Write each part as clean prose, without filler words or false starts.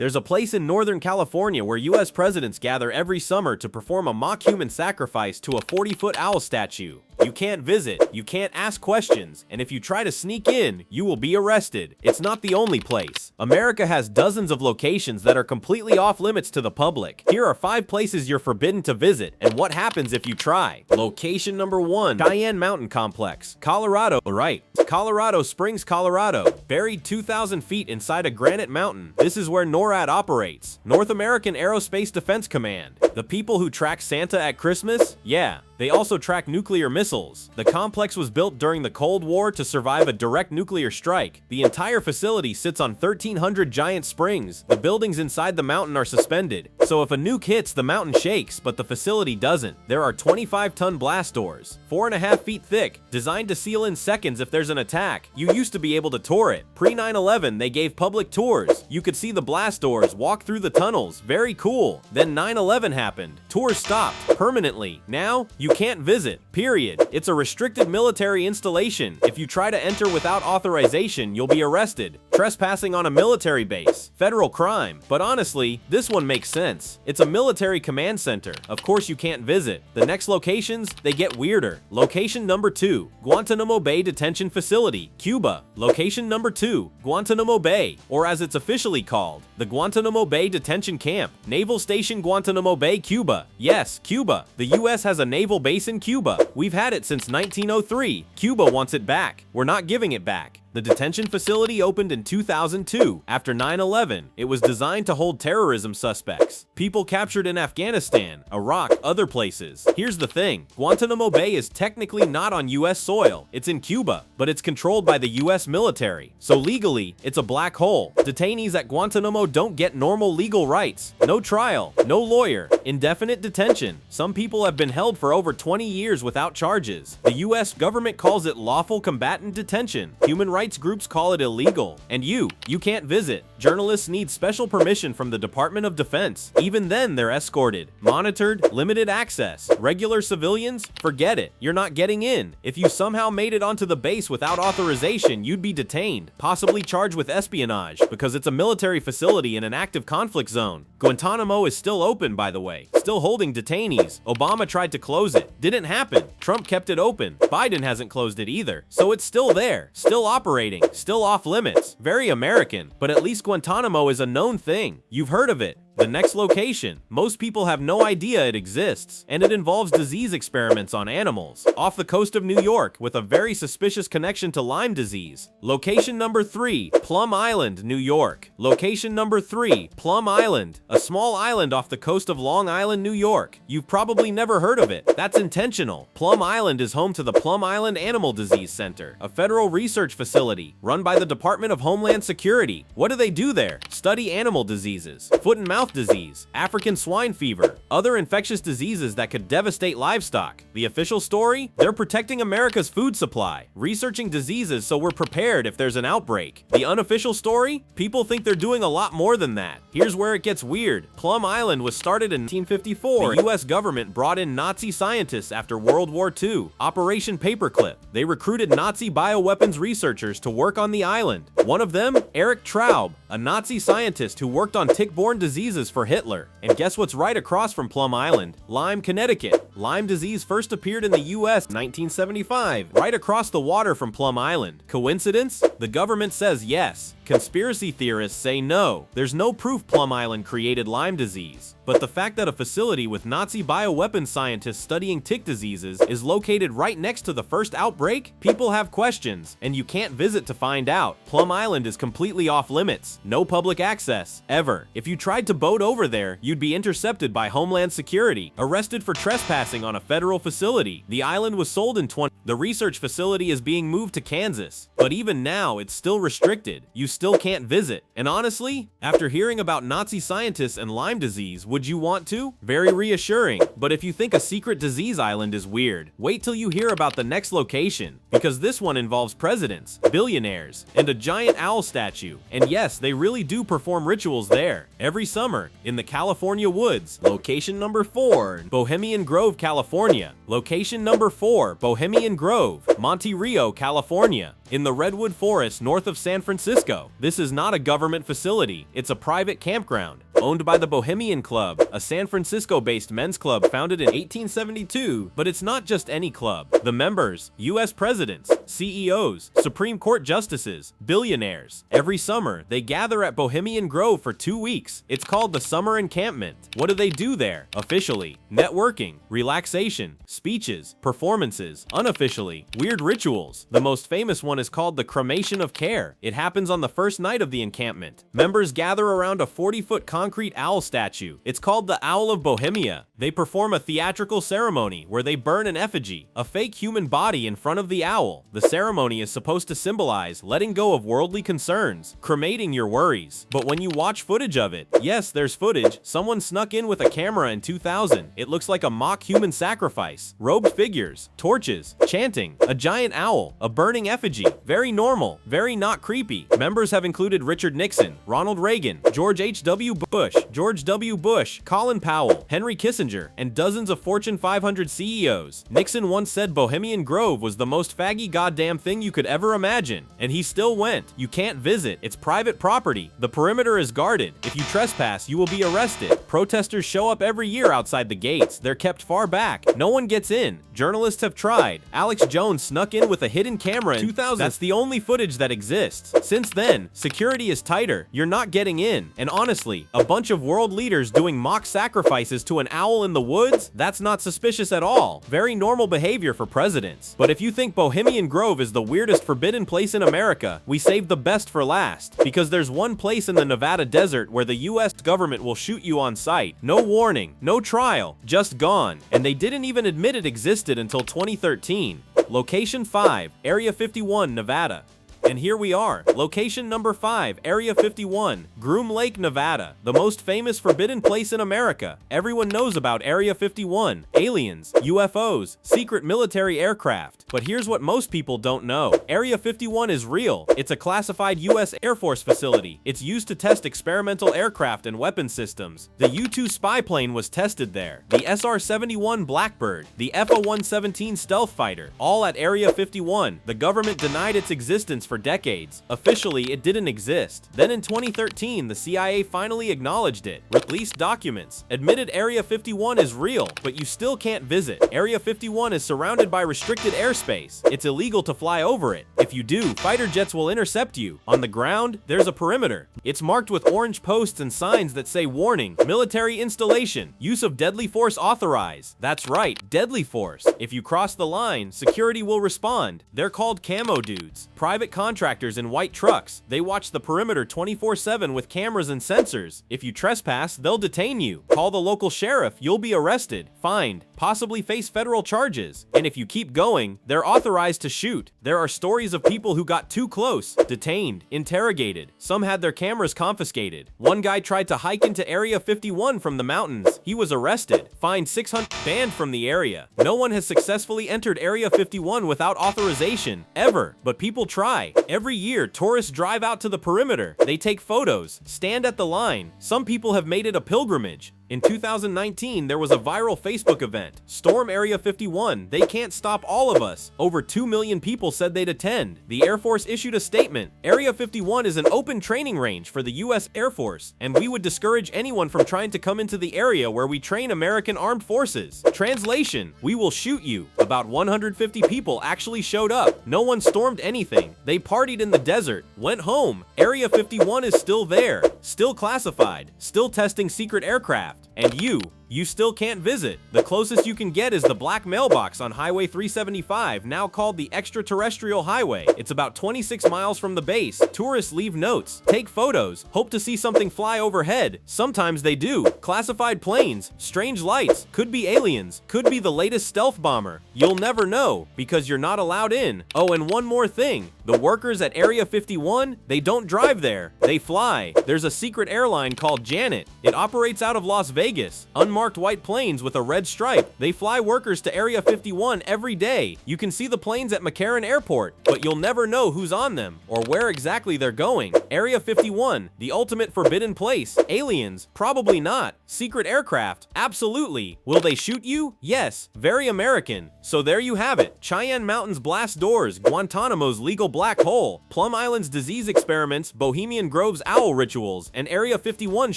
There's a place in Northern California where US presidents gather every summer to perform a mock human sacrifice to a 40-foot owl statue. You can't visit, you can't ask questions, and if you try to sneak in, you will be arrested. It's not the only place. America has dozens of locations that are completely off limits to the public. Here are 5 places you're forbidden to visit, and what happens if you try. Location number 1, Cheyenne Mountain Complex, Colorado. Right, Colorado Springs, Colorado. Buried 2,000 feet inside a granite mountain, this is where NORAD operates, North American Aerospace Defense Command. The people who track Santa at Christmas? Yeah. They also track nuclear missiles. The complex was built during the Cold War to survive a direct nuclear strike. The entire facility sits on 1,300 giant springs. The buildings inside the mountain are suspended, so if a nuke hits, the mountain shakes, but the facility doesn't. There are 25-ton blast doors, 4.5 feet thick, designed to seal in seconds if there's an attack. You used to be able to tour it. Pre-9/11, they gave public tours. You could see the blast doors, walk through the tunnels. Very cool. Then 9/11 happened. Tours stopped permanently. Now, you can't visit, period. It's a restricted military installation. If you try to enter without authorization, you'll be arrested. Trespassing on a military base, federal crime. But honestly, this one makes sense. It's a military command center. Of course you can't visit. The next locations, they get weirder. Location number 2, Guantanamo Bay Detention Facility, Cuba. Location number 2, Guantanamo Bay, or as it's officially called, the Guantanamo Bay Detention Camp, Naval Station Guantanamo Bay, Cuba. Yes, Cuba. The US has a naval base in Cuba. We've had it since 1903. Cuba wants it back. We're not giving it back. The detention facility opened in 2002. After 9/11, it was designed to hold terrorism suspects, people captured in Afghanistan, Iraq, other places. Here's the thing, Guantanamo Bay is technically not on US soil. It's in Cuba, but it's controlled by the US military. So legally, it's a black hole. Detainees at Guantanamo don't get normal legal rights. No trial, no lawyer, indefinite detention. Some people have been held for over 20 years without charges. The US government calls it lawful combatant detention. Human rights groups call it illegal. And you can't visit. Journalists need special permission from the Department of Defense. Even then, they're escorted, monitored, limited access. Regular civilians? Forget it. You're not getting in. If you somehow made it onto the base without authorization, you'd be detained, possibly charged with espionage, because it's a military facility in an active conflict zone. Guantanamo is still open, by the way, still holding detainees. Obama tried to close it. Didn't happen. Trump kept it open. Biden hasn't closed it either. So it's still there, still operating, still off limits. Very American, but at least Guantanamo is a known thing. You've heard of it. The next location, most people have no idea it exists, and it involves disease experiments on animals, off the coast of New York, with a very suspicious connection to Lyme disease. Location number 3, Plum Island, New York. Location number 3, Plum Island, a small island off the coast of Long Island, New York. You've probably never heard of it. That's intentional. Plum Island is home to the Plum Island Animal Disease Center, a federal research facility run by the Department of Homeland Security. What do they do there? Study animal diseases, foot and mouth disease, African swine fever, other infectious diseases that could devastate livestock. The official story? They're protecting America's food supply, researching diseases so we're prepared if there's an outbreak. The unofficial story? People think they're doing a lot more than that. Here's where it gets weird. Plum Island was started in 1954. The US government brought in Nazi scientists after World War II. Operation Paperclip. They recruited Nazi bioweapons researchers to work on the island. One of them, Erich Traub, a Nazi scientist who worked on tick-borne diseases for Hitler. And guess what's right across from Plum Island? Lyme, Connecticut. Lyme disease first appeared in the US in 1975, right across the water from Plum Island. Coincidence? The government says yes. Conspiracy theorists say no. There's no proof Plum Island created Lyme disease. But the fact that a facility with Nazi bioweapons scientists studying tick diseases is located right next to the first outbreak? People have questions, and you can't visit to find out. Plum Island is completely off limits. No public access, ever. If you tried to boat over there, you'd be intercepted by Homeland Security, arrested for trespassing on a federal facility. The island was sold in 20. The research facility is being moved to Kansas, but even now, it's still restricted. You still can't visit. And honestly, after hearing about Nazi scientists and Lyme disease, would you want to? Very reassuring. But if you think a secret disease island is weird, wait till you hear about the next location, because this one involves presidents, billionaires, and a giant owl statue. And yes, they really do perform rituals there, every summer, in the California woods. Location number 4, Bohemian Grove, California. Location number 4, Bohemian Grove, Monte Rio, California, in the Redwood Forest north of San Francisco. Francisco. This is not a government facility, it's a private campground, owned by the Bohemian Club, a San Francisco-based men's club founded in 1872, but it's not just any club. The members, U.S. presidents, CEOs, Supreme Court justices, billionaires. Every summer, they gather at Bohemian Grove for 2 weeks. It's called the Summer Encampment. What do they do there? Officially, networking, relaxation, speeches, performances. Unofficially, weird rituals. The most famous one is called the Cremation of Care. It happens on the first night of the encampment. Members gather around a 40-foot concrete owl statue. It's called the Owl of Bohemia. They perform a theatrical ceremony where they burn an effigy, a fake human body, in front of the owl. The ceremony is supposed to symbolize letting go of worldly concerns, cremating your worries. But when you watch footage of it, yes, there's footage. Someone snuck in with a camera in 2000. It looks like a mock human sacrifice. Robed figures, torches, chanting, a giant owl, a burning effigy. Very normal, very not creepy. Members have included Richard Nixon, Ronald Reagan, George H.W. Bush, George W. Bush, Colin Powell, Henry Kissinger, and dozens of Fortune 500 CEOs. Nixon once said Bohemian Grove was the most faggy goddamn thing you could ever imagine, and he still went. You can't visit, it's private property. The perimeter is guarded. If you trespass, you will be arrested. Protesters show up every year outside the gates. They're kept far back. No one gets in. Journalists have tried. Alex Jones snuck in with a hidden camera in 2000. That's the only footage that exists. Since then, security is tighter. You're not getting in. And honestly, a bunch of world leaders doing mock sacrifices to an owl in the woods? That's not suspicious at all. Very normal behavior for presidents. But if you think Bohemian Grove is the weirdest forbidden place in America, we saved the best for last. Because there's one place in the Nevada desert where the US government will shoot you on sight. No warning, no trial, just gone. And they didn't even admit it existed until 2013. Location 5, Area 51, Nevada. And here we are. Location number 5, Area 51, Groom Lake, Nevada. The most famous forbidden place in America. Everyone knows about Area 51. Aliens, UFOs, secret military aircraft. But here's what most people don't know. Area 51 is real. It's a classified US Air Force facility. It's used to test experimental aircraft and weapon systems. The U-2 spy plane was tested there. The SR-71 Blackbird, the F-117 stealth fighter, all at Area 51. The government denied its existence for decades. Officially, it didn't exist. Then in 2013, the CIA finally acknowledged it, released documents, admitted Area 51 is real, but you still can't visit. Area 51 is surrounded by restricted airspace. It's illegal to fly over it. If you do, fighter jets will intercept you. On the ground, there's a perimeter. It's marked with orange posts and signs that say warning, military installation, use of deadly force authorized. That's right, deadly force. If you cross the line, security will respond. They're called camo dudes. Private contractors in white trucks. They watch the perimeter 24/7 with cameras and sensors. If you trespass, they'll detain you. Call the local sheriff, you'll be arrested, fined, possibly face federal charges. And if you keep going, they're authorized to shoot. There are stories of people who got too close, detained, interrogated. Some had their cameras confiscated. One guy tried to hike into Area 51 from the mountains. He was arrested, fined $600, banned from the area. No one has successfully entered Area 51 without authorization, ever. But people try. Every year, tourists drive out to the perimeter. They take photos, stand at the line. Some people have made it a pilgrimage. In 2019, there was a viral Facebook event. Storm Area 51. They can't stop all of us. Over 2 million people said they'd attend. The Air Force issued a statement. Area 51 is an open training range for the U.S. Air Force, and we would discourage anyone from trying to come into the area where we train American armed forces. Translation: we will shoot you. About 150 people actually showed up. No one stormed anything. They partied in the desert, went home. Area 51 is still there, still classified, still testing secret aircraft. And you still can't visit. The closest you can get is the black mailbox on Highway 375, now called the Extraterrestrial Highway. It's about 26 miles from the base. Tourists leave notes, take photos, hope to see something fly overhead. Sometimes they do. Classified planes, strange lights, could be aliens, could be the latest stealth bomber. You'll never know, because you're not allowed in. Oh, and one more thing. The workers at Area 51, they don't drive there. They fly. There's a secret airline called Janet. It operates out of Las Vegas. Vegas. Unmarked white planes with a red stripe. They fly workers to Area 51 every day. You can see the planes at McCarran Airport, but you'll never know who's on them or where exactly they're going. Area 51, the ultimate forbidden place. Aliens? Probably not. Secret aircraft? Absolutely. Will they shoot you? Yes. Very American. So there you have it. Cheyenne Mountain's blast doors, Guantanamo's legal black hole, Plum Island's disease experiments, Bohemian Grove's owl rituals, and Area 51's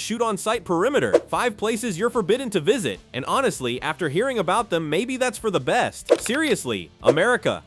shoot-on-sight perimeter. 5 places you're forbidden to visit. And honestly, after hearing about them, maybe that's for the best. Seriously, America,